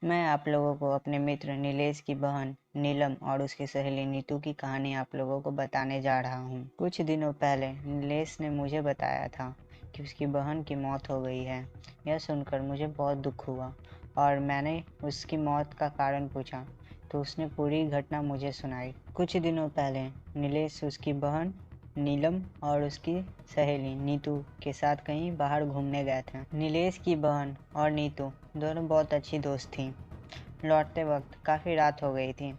मैं आप लोगों को अपने मित्र नीलेश की बहन नीलम और उसकी सहेली नीतू की कहानी आप लोगों को बताने जा रहा हूँ। कुछ दिनों पहले नीलेश ने मुझे बताया था कि उसकी बहन की मौत हो गई है। यह सुनकर मुझे बहुत दुख हुआ और मैंने उसकी मौत का कारण पूछा तो उसने पूरी घटना मुझे सुनाई। कुछ दिनों पहले नीलेश उसकी बहन नीलम और उसकी सहेली नीतू के साथ कहीं बाहर घूमने गए थे। नीलेश की बहन और नीतू दोनों बहुत अच्छी दोस्त थीं। लौटते वक्त काफ़ी रात हो गई थी।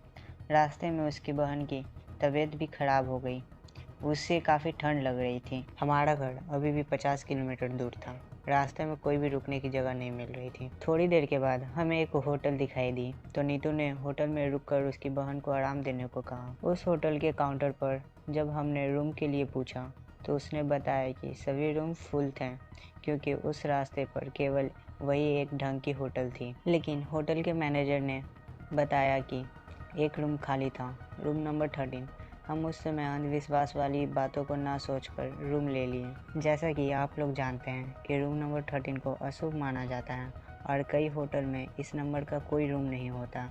रास्ते में उसकी बहन की तबीयत भी खराब हो गई। उससे काफ़ी ठंड लग रही थी। हमारा घर अभी भी 50 किलोमीटर दूर था। रास्ते में कोई भी रुकने की जगह नहीं मिल रही थी। थोड़ी देर के बाद हमें एक होटल दिखाई दी तो नीतू ने होटल में रुककर उसकी बहन को आराम देने को कहा। उस होटल के काउंटर पर जब हमने रूम के लिए पूछा तो उसने बताया कि सभी रूम फुल थे क्योंकि उस रास्ते पर केवल वही एक ढंग की होटल थी। लेकिन होटल के मैनेजर ने बताया कि एक रूम खाली था, रूम नंबर 13। हम उस समय अंधविश्वास वाली बातों को ना सोचकर रूम ले लिए। जैसा कि आप लोग जानते हैं कि रूम नंबर 13 को अशुभ माना जाता है और कई होटल में इस नंबर का कोई रूम नहीं होता,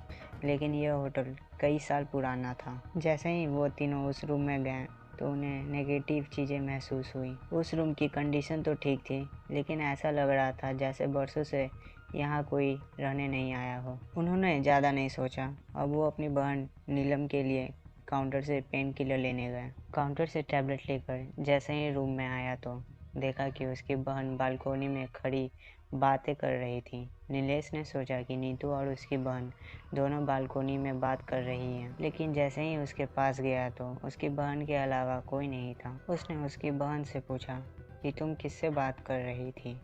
लेकिन यह होटल कई साल पुराना था। जैसे ही वो तीनों उस रूम में गए तो उन्हें नेगेटिव चीज़ें महसूस हुई। उस रूम की कंडीशन तो ठीक थी, लेकिन ऐसा लग रहा था जैसे बरसों से यहाँ कोई रहने नहीं आया हो। उन्होंने ज़्यादा नहीं सोचा। अब वो अपनी बहन नीलम के लिए काउंटर से पेन किलर लेने गए। काउंटर से टैबलेट लेकर जैसे ही रूम में आया तो देखा कि उसकी बहन बालकोनी में खड़ी बातें कर रही थी। नीलेश ने सोचा कि नीतू और उसकी बहन दोनों बालकोनी में बात कर रही हैं, लेकिन जैसे ही उसके पास गया तो उसकी बहन के अलावा कोई नहीं था। उसने उसकी बहन से पूछा कि तुम किससे बात कर रही थी,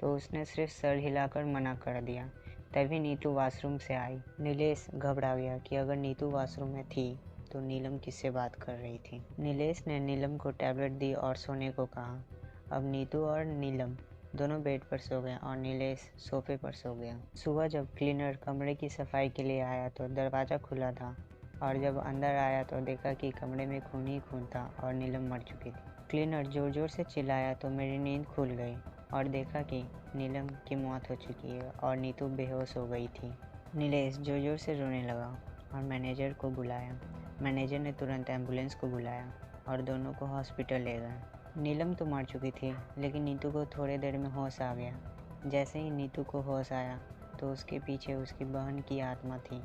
तो उसने सिर्फ सर हिलाकर मना कर दिया। तभी नीतू वॉशरूम से आई। नीलेश घबरा गया कि अगर नीतू वॉशरूम में थी तो नीलम किससे बात कर रही थी। नीलेश ने नीलम को टैबलेट दी और सोने को कहा। अब नीतू और नीलम दोनों बेड पर सो गए और नीलेश सोफे पर सो गया। सुबह जब क्लीनर कमरे की सफाई के लिए आया तो दरवाज़ा खुला था और जब अंदर आया तो देखा कि कमरे में खून ही खून था और नीलम मर चुकी थी। क्लीनर ज़ोर ज़ोर से चिल्लाया तो मेरी नींद खुल गई और देखा कि नीलम की मौत हो चुकी है और नीतू बेहोश हो गई थी। नीलेश ज़ोर ज़ोर से रोने लगा और मैनेजर को बुलाया। मैनेजर ने तुरंत एम्बुलेंस को बुलाया और दोनों को हॉस्पिटल ले गए। नीलम तो मर चुकी थी, लेकिन नीतू को थोड़ी देर में होश आ गया। जैसे ही नीतू को होश आया तो उसके पीछे उसकी बहन की आत्मा थी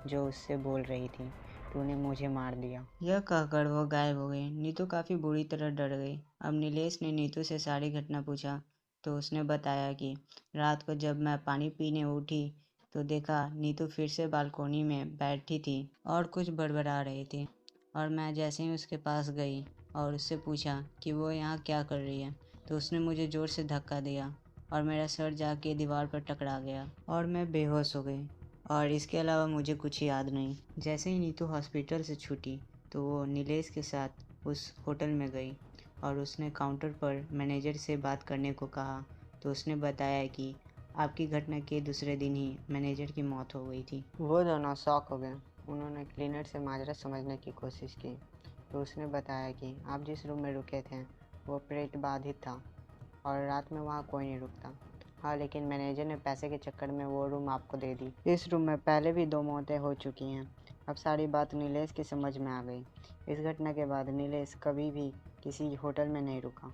जो उससे बोल रही थी, तूने मुझे मार दिया। यह कहकर वो गायब हो गई। नीतू काफ़ी बुरी तरह डर गई। अब नीलेश ने नीतू से सारी घटना पूछा तो उसने बताया कि रात को जब मैं पानी पीने उठी तो देखा नीतू फिर से बालकोनी में बैठी थी और कुछ बड़बड़ा रही थी, और मैं जैसे ही उसके पास गई और उससे पूछा कि वो यहाँ क्या कर रही है तो उसने मुझे ज़ोर से धक्का दिया और मेरा सर जाके दीवार पर टकरा गया और मैं बेहोश हो गई, और इसके अलावा मुझे कुछ याद नहीं। जैसे ही नीतू हॉस्पिटल से छूटी तो वो नीलेश के साथ उस होटल में गई और उसने काउंटर पर मैनेजर से बात करने को कहा तो उसने बताया कि आपकी घटना के दूसरे दिन ही मैनेजर की मौत हो गई थी। वो दोनों शॉक हो गए। उन्होंने क्लीनर से माजरा समझने की कोशिश की तो उसने बताया कि आप जिस रूम में रुके थे वो प्रेत बाधित था और रात में वहाँ कोई नहीं रुकता। हाँ, लेकिन मैनेजर ने पैसे के चक्कर में वो रूम आपको दे दी। इस रूम में पहले भी 2 मौतें हो चुकी हैं। अब सारी बात नीलेश की समझ में आ गई। इस घटना के बाद नीलेश कभी भी किसी होटल में नहीं रुका।